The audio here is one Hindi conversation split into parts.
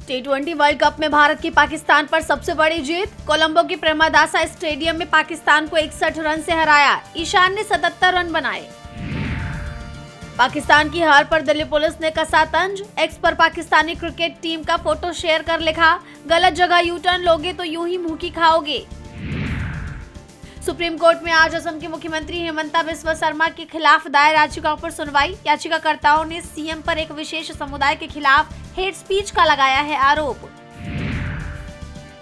T20 वर्ल्ड कप में भारत की पाकिस्तान पर सबसे बड़ी जीत। कोलंबो की प्रेमदासा स्टेडियम में पाकिस्तान को 61 रन से हराया। ईशान ने 77 रन बनाए। पाकिस्तान की हार पर दिल्ली पुलिस ने कसा तंज। एक्स पर पाकिस्तानी क्रिकेट टीम का फोटो शेयर कर लिखा, गलत जगह यू टर्न लोगे तो यूं ही मुंह की खाओगे। सुप्रीम कोर्ट में आज असम के मुख्यमंत्री हेमंता बिस्वा शर्मा के खिलाफ दायर याचिकाओं पर सुनवाई। याचिकाकर्ताओं ने सीएम पर एक विशेष समुदाय के खिलाफ हेट स्पीच का लगाया है आरोप।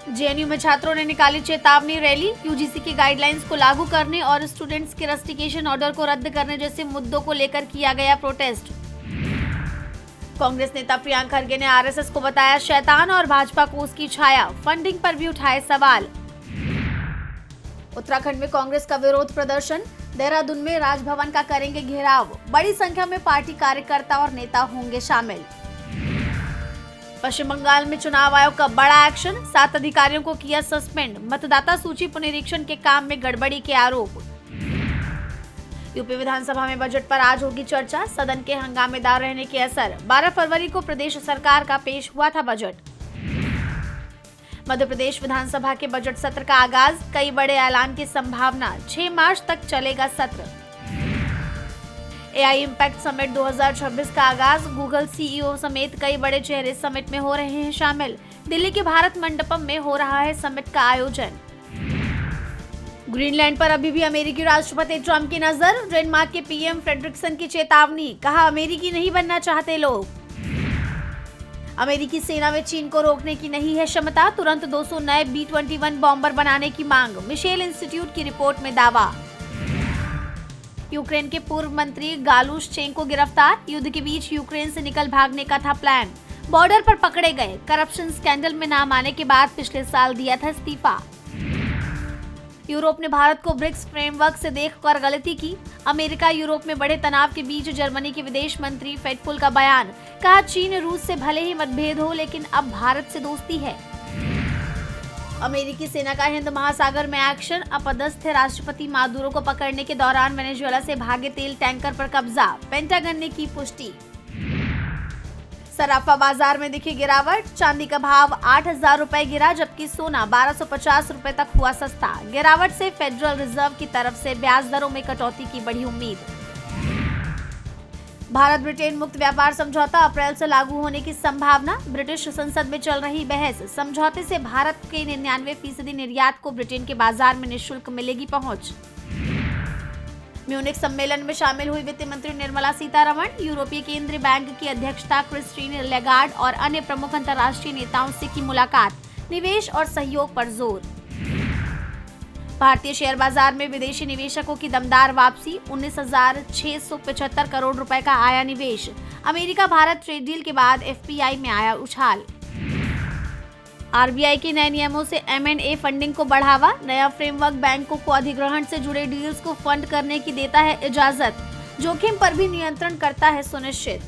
जेएनयू में छात्रों ने निकाली चेतावनी रैली। यूजीसी की गाइडलाइंस को लागू करने और स्टूडेंट्स के रस्टिकेशन ऑर्डर को रद्द करने जैसे मुद्दों को लेकर किया गया प्रोटेस्ट। कांग्रेस नेता प्रियंका खरगे ने आरएसएस को बताया शैतान और भाजपा को उसकी छाया। फंडिंग पर भी उठाए सवाल। उत्तराखंड में कांग्रेस का विरोध प्रदर्शन। देहरादून में राजभवन का करेंगे घेराव। बड़ी संख्या में पार्टी कार्यकर्ता और नेता होंगे शामिल। पश्चिम बंगाल में चुनाव आयोग का बड़ा एक्शन। 7 अधिकारियों को किया सस्पेंड। मतदाता सूची पुनरीक्षण के काम में गड़बड़ी के आरोप। यूपी विधानसभा में बजट पर आज होगी चर्चा। सदन के हंगामेदार रहने के असर। 12 फरवरी को प्रदेश सरकार का पेश हुआ था बजट। मध्य प्रदेश विधानसभा के बजट सत्र का आगाज। कई बड़े ऐलान की संभावना। 6 मार्च तक चलेगा सत्र। एआई इम्पैक्ट समिट 2026 का आगाज। गूगल सीईओ समेत कई बड़े चेहरे समिट में हो रहे हैं शामिल। दिल्ली के भारत मंडपम में हो रहा है समिट का आयोजन। ग्रीनलैंड पर अभी भी अमेरिकी राष्ट्रपति ट्रंप की नजर। डेनमार्क के पीएम फ्रेडरिक्सन की चेतावनी। कहा अमेरिकी नहीं बनना चाहते लोग। अमेरिकी सेना में चीन को रोकने की नहीं है क्षमता। तुरंत 200 नए B-21 बॉम्बर बनाने की मांग। मिशेल इंस्टीट्यूट की रिपोर्ट में दावा। यूक्रेन के पूर्व मंत्री गालुशचेंको गिरफ्तार। युद्ध के बीच यूक्रेन से निकल भागने का था प्लान। बॉर्डर पर पकड़े गए। करप्शन स्कैंडल में नाम आने के बाद पिछले साल दिया था इस्तीफा। यूरोप ने भारत को ब्रिक्स फ्रेमवर्क से देखकर गलती की। अमेरिका यूरोप में बढ़े तनाव के बीच जर्मनी के विदेश मंत्री फेटफुल का बयान। कहा चीन रूस से भले ही मतभेद हो लेकिन अब भारत से दोस्ती है। अमेरिकी सेना का हिंद महासागर में एक्शन। अपदस्थ राष्ट्रपति मादुरो को पकड़ने के दौरान वेनेजुएला से भागे तेल टैंकर पर कब्जा। पेंटागन ने की पुष्टि। सराफा बाजार में दिखी गिरावट। चांदी का भाव 8,000 रुपए गिरा, जबकि सोना 1250 रुपए तक हुआ सस्ता। गिरावट से फेडरल रिजर्व की तरफ से ब्याज दरों में कटौती की बढ़ी उम्मीद। भारत ब्रिटेन मुक्त व्यापार समझौता अप्रैल से लागू होने की संभावना। ब्रिटिश संसद में चल रही बहस। समझौते से भारत के 99% निर्यात को ब्रिटेन के बाजार में निःशुल्क मिलेगी पहुंच। म्यूनिख सम्मेलन में शामिल हुई वित्त मंत्री निर्मला सीतारमण। यूरोपीय केंद्रीय बैंक की अध्यक्षता क्रिस्टीन लेगार्ड और अन्य प्रमुख अंतर्राष्ट्रीय नेताओं से की मुलाकात। निवेश और सहयोग पर जोर। भारतीय शेयर बाजार में विदेशी निवेशकों की दमदार वापसी। 19,675 करोड़ रुपए का आया निवेश। अमेरिका भारत ट्रेड डील के बाद एफपीआई में आया उछाल। आरबीआई के नए नियमों से M&A फंडिंग को बढ़ावा। नया फ्रेमवर्क बैंकों को अधिग्रहण से जुड़े डील्स को फंड करने की देता है इजाजत। जोखिम पर भी नियंत्रण करता है सुनिश्चित।